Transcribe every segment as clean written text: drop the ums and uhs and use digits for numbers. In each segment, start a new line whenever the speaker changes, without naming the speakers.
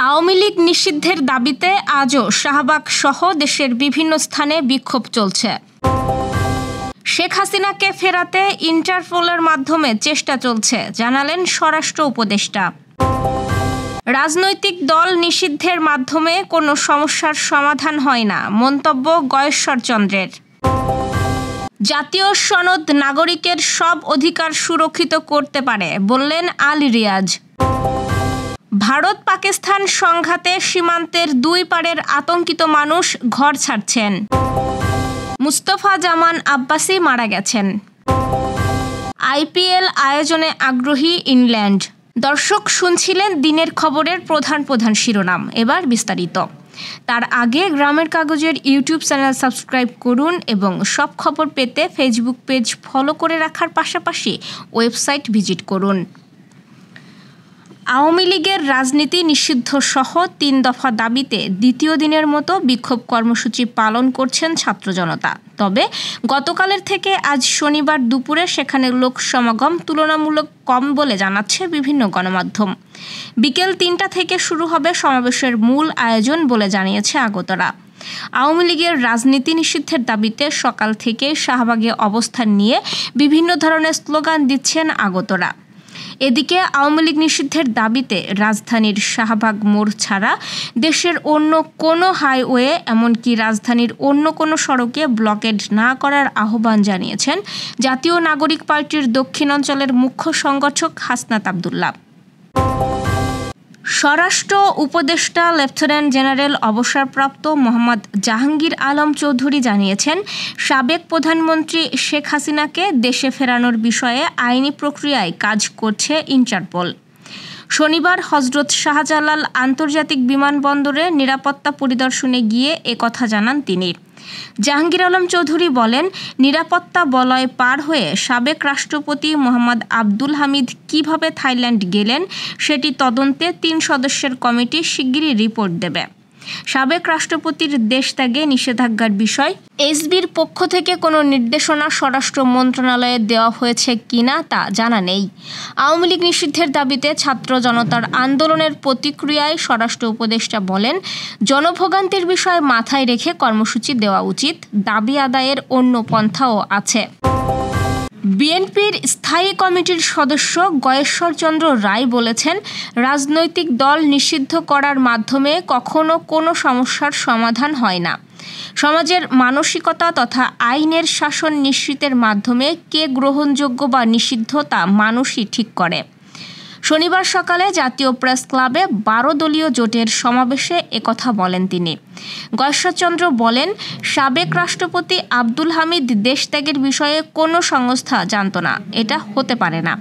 আওয়ামী লীগ নিষিদ্ধের দাবিতে আজও শাহবাগ সহ দেশের বিভিন্ন স্থানে বিক্ষোভ চলছে। শেখ হাসিনাকে ফেরাতে ইন্টারপোলের মাধ্যমে চেষ্টা চলছে, জানালেন স্বরাষ্ট্র উপদেষ্টা। রাজনৈতিক দল নিষিদ্ধের মাধ্যমে কোনো সমস্যার সমাধান হয় না, মন্তব্য গয়েশ্বর চন্দ্রের। জাতীয় সনদ নাগরিকের সব অধিকার সুরক্ষিত করতে পারে, বললেন আলী রিয়াজ। ভারত পাকিস্তান সংঘাতে সীমান্তের দুই পারের আতঙ্কিত মানুষ ঘর ছাড়ছেন। মুস্তফা জামান আব্বাসী মারা গেছেন। আইপিএল আয়োজনে আগ্রহী ইংল্যান্ড। দর্শক শুনছিলেন দিনের খবরের প্রধান শিরোনাম, এবার বিস্তারিত। তার আগে গ্রামের কাগজের ইউটিউব চ্যানেল সাবস্ক্রাইব করুন এবং সব খবর পেতে ফেসবুক পেজ ফলো করে রাখার পাশাপাশি ওয়েবসাইট ভিজিট করুন। আওয়ামী লীগের রাজনীতি নিষিদ্ধ সহ ৩ দফা দাবিতে দ্বিতীয় দিনের মতো বিক্ষোভ কর্মসূচি পালন করছেন ছাত্র জনতা। তবে গতকালের থেকে আজ শনিবার দুপুরে সেখানে লোক সমাগম তুলনামূলক কম বলে জানাচ্ছে বিভিন্ন গণমাধ্যম। বিকেল ৩টা থেকে শুরু হবে সমাবেশের মূল আয়োজন বলে জানিয়েছে আগতরা। আওয়ামী লীগের রাজনীতি নিষিদ্ধের দাবিতে সকাল থেকে শাহবাগে অবস্থান নিয়ে বিভিন্ন ধরনের স্লোগান দিচ্ছেন আগতরা। এদিকে আওয়ামী লীগ নিষিদ্ধের দাবিতে রাজধানীর শাহবাগ মোড় ছাড়া দেশের অন্য কোনো হাইওয়ে এমনকি রাজধানীর অন্য কোনো সড়কে ব্লকেড না করার আহ্বান জানিয়েছেন জাতীয় নাগরিক পার্টির দক্ষিণাঞ্চলের মুখ্য সংগঠক হাসনাত আব্দুল্লাহ। স্বরাষ্ট্র উপদেষ্টা লেফটেন্যান্ট জেনারেল অবসরপ্রাপ্ত মোহাম্মদ জাহাঙ্গীর আলম চৌধুরী জানিয়েছেন, সাবেক প্রধানমন্ত্রী শেখ হাসিনাকে দেশে ফেরানোর বিষয়ে আইনি প্রক্রিয়ায় কাজ করছে ইন্টারপোল। শনিবার হজরত শাহজালাল আন্তর্জাতিক বিমানবন্দরে নিরাপত্তা পরিদর্শনে গিয়ে একথা জানান তিনি। জাহাঙ্গীর আলম চৌধুরী বলেন, নিরাপত্তা বলয় পার হয়ে সাবেক রাষ্ট্রপতি মোহাম্মদ আব্দুল হামিদ কিভাবে থাইল্যান্ড গেলেন সেটি তদন্তে ৩ সদস্যের কমিটি শিগগিরই রিপোর্ট দেবে। সাবেক রাষ্ট্রপতির দেশ ত্যাগে নিষেধাজ্ঞার বিষয় এসবির পক্ষ থেকে কোনো নির্দেশনা স্বরাষ্ট্র মন্ত্রণালয়ে দেওয়া হয়েছে কিনা তা জানা নেই। আওয়ামী লীগ নিষিদ্ধের দাবিতে ছাত্র জনতার আন্দোলনের প্রতিক্রিয়ায় স্বরাষ্ট্র উপদেষ্টা বলেন, জনভোগান্তির বিষয় মাথায় রেখে কর্মসূচি দেওয়া উচিত, দাবি আদায়ের অন্য পন্থাও আছে। বিএনপির স্থায়ী কমিটির সদস্য গয়েশ্বর চন্দ্র রায় বলেছেন, রাজনৈতিক দল নিষিদ্ধ করার মাধ্যমে কখনো কোনো সমস্যার সমাধান হয় না। সমাজের মানসিকতা তথা আইনের শাসন নিশ্চিতের মাধ্যমে কে গ্রহণযোগ্য বা নিষিদ্ধ তা মানুষই ঠিক করে। শনিবার সকালে জাতীয় প্রেস ক্লাবে 12 দলীয় জোটের সমাবেশে একথা বলেন তিনি। গয়েশ্বরচন্দ্র বলেন, সাবেক রাষ্ট্রপতি আব্দুল হামিদ দেশ ত্যাগের বিষয়ে কোনো সংস্থা জানত না, এটা হতে পারে না।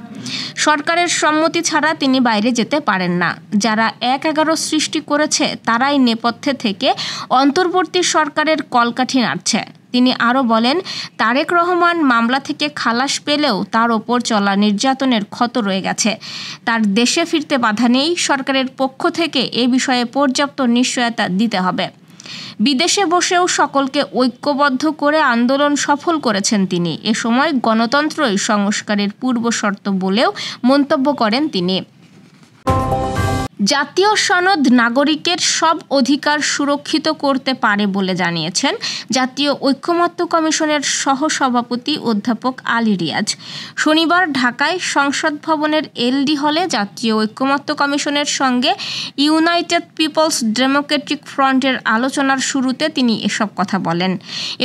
সরকারের সম্মতি ছাড়া তিনি বাইরে যেতে পারেন না। যারা ১/১১ সৃষ্টি করেছে তারাই নেপথ্যে থেকে অন্তর্বর্তী সরকারের কলকাঠি নাড়ছে। তিনি আরও বলেন, তারেক রহমান মামলা থেকে খালাস পেলেও তার ওপর চলা নির্যাতনের ক্ষত রয়ে গেছে। তার দেশে ফিরতে বাধা নেই, সরকারের পক্ষ থেকে এ বিষয়ে পর্যাপ্ত নিশ্চয়তা দিতে হবে। বিদেশে বসেও সকলকে ঐক্যবদ্ধ করে আন্দোলন সফল করেছেন তিনি। এ সময় গণতন্ত্রই সংস্কারের পূর্বশর্ত বলেও মন্তব্য করেন তিনি। জাতীয় সনদ নাগরিকের সব অধিকার সুরক্ষিত করতে পারে বলে জানিয়েছেন জাতীয় ঐক্যমত্য কমিশনের সহসভাপতি অধ্যাপক আলী রিয়াজ। শনিবার ঢাকায় সংসদ ভবনের এলডি হলে জাতীয় ঐক্যমত্য কমিশনের সঙ্গে ইউনাইটেড পিপলস ডেমোক্রেটিক ফ্রন্টের আলোচনার শুরুতে তিনি এসব কথা বলেন।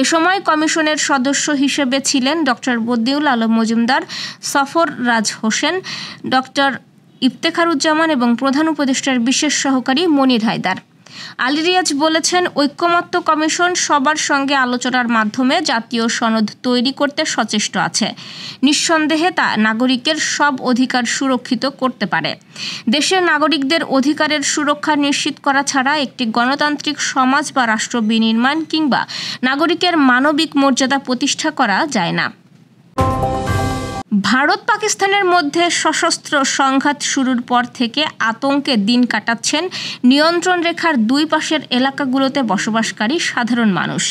এ সময় কমিশনের সদস্য হিসেবে ছিলেন ডক্টর বদিউল আলম মজুমদার, সফর রাজ হোসেন, ডক্টর ইফতেখারুজ্জামান এবং প্রধান উপদেষ্টার বিশেষ সহকারী মনির হায়দার। আলী রিয়াজ বলেছেন, ঐক্যমত্য কমিশন সবার সঙ্গে আলোচনার মাধ্যমে জাতীয় সনদ তৈরি করতে সচেষ্ট আছে। নিঃসন্দেহে তা নাগরিকের সব অধিকার সুরক্ষিত করতে পারে। দেশের নাগরিকদের অধিকারের সুরক্ষা নিশ্চিত করা ছাড়া একটি গণতান্ত্রিক সমাজ বা রাষ্ট্র বিনির্মাণ কিংবা নাগরিকের মানবিক মর্যাদা প্রতিষ্ঠা করা যায় না। ভারত পাকিস্তানের মধ্যে সশস্ত্র সংঘাত শুরুর পর থেকে আতঙ্কে দিন কাটাচ্ছেন নিয়ন্ত্রণ রেখার দুই পাশের এলাকাগুলোতে বসবাসকারী সাধারণ মানুষ।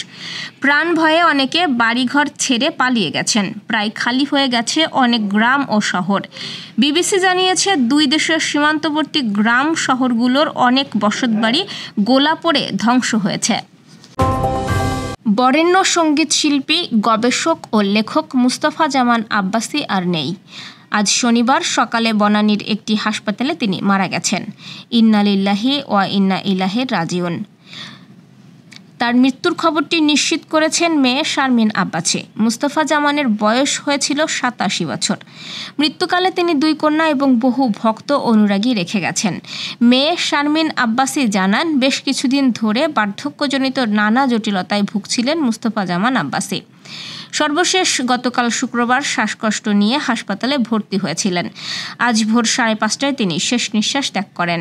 প্রাণ ভয়ে অনেকে বাড়িঘর ছেড়ে পালিয়ে গেছেন। প্রায় খালি হয়ে গেছে অনেক গ্রাম ও শহর। বিবিসি জানিয়েছে, দুই দেশের সীমান্তবর্তী গ্রাম শহরগুলোর অনেক বসতবাড়ি গোলা পড়ে ধ্বংস হয়েছে। বরেণ্য সঙ্গীত শিল্পী, গবেষক ও লেখক মুস্তাফা জামান আব্বাসী আর নেই। আজ শনিবার সকালে বনানীর একটি হাসপাতালে তিনি মারা গেছেন। ইন্না লিল্লাহি ওয়া ইন্না ইলাইহি রাজিউন। তার মৃত্যুর খবরটি নিশ্চিত করেছেন মেয়ে শারমিন আব্বাসী। মুস্তাফা জামানের বয়স হয়েছিল 87 বছর। মৃত্যুকালে তিনি 2 কন্যা এবং বহু ভক্ত অনুরাগী রেখে গেছেন। মেয়ে শারমিন আব্বাসী জানান, বেশ কিছুদিন ধরে বার্ধক্যজনিত নানা জটিলতায় ভুগছিলেন মুস্তাফা জামান আব্বাসী। সর্বশেষ গতকাল শুক্রবার শ্বাসকষ্ট নিয়ে হাসপাতালে ভর্তি হয়েছিলেন। আজ ভোর 5:30টায় তিনি শেষ নিঃশ্বাস ত্যাগ করেন।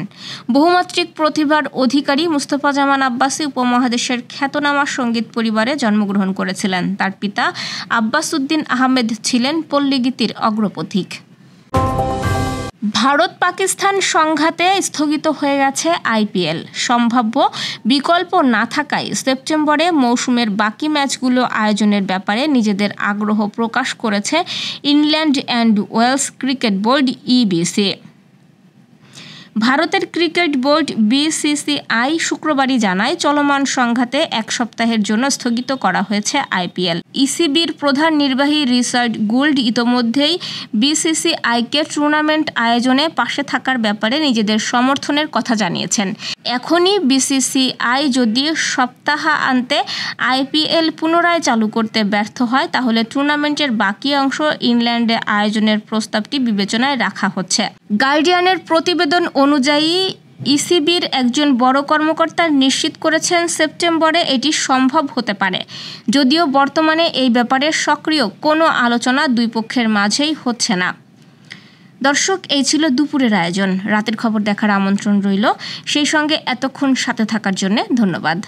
বহুমাত্রিক প্রতিভার অধিকারী মুস্তাফা জামান আব্বাসী উপমহাদেশের খ্যাতনামা সঙ্গীত পরিবারে জন্মগ্রহণ করেছিলেন। তার পিতা আব্বাস উদ্দিন আহমেদ ছিলেন পল্লীগীতির অগ্রপথিক। ভারত পাকিস্তান সংঘাতে স্থগিত হয়ে গেছে আইপিএল। সম্ভাব্য বিকল্প না থাকায় সেপ্টেম্বরে মৌসুমের বাকি ম্যাচগুলো আয়োজনের ব্যাপারে নিজেদের আগ্রহ প্রকাশ করেছে England and Wales cricket board EBC. ভারতের ক্রিকেট বোর্ড বিসিসিআই শুক্রবারই জানায়, চলমান সংঘাতে 1 সপ্তাহের জন্য স্থগিত করা হয়েছে আইপিএল। ইসিবির প্রধান নির্বাহী রিচার্ড গুল্ড ইতোমধ্যেই বিসিসিআইকে টুর্নামেন্ট আয়োজনে পাশে থাকার ব্যাপারে নিজেদের সমর্থনের কথা জানিয়েছেন। এখনই বিসিসিআই যদি সপ্তাহান্তে আইপিএল পুনরায় চালু করতে ব্যর্থ হয়, তাহলে টুর্নামেন্টের বাকি অংশ ইংল্যান্ডে আয়োজনের প্রস্তাবটি বিবেচনায় রাখা হচ্ছে। গার্ডিয়ানের প্রতিবেদন অনুযায়ী ইসিবির একজন বড় কর্মকর্তা নিশ্চিত করেছেন সেপ্টেম্বরে এটি সম্ভব হতে পারে, যদিও বর্তমানে এই ব্যাপারে সক্রিয় কোনো আলোচনা দুই পক্ষের মাঝেই হচ্ছে না। দর্শক, এই ছিল দুপুরের আয়োজন। রাতের খবর দেখার আমন্ত্রণ রইল। সেই সঙ্গে এতক্ষণ সাথে থাকার জন্য ধন্যবাদ।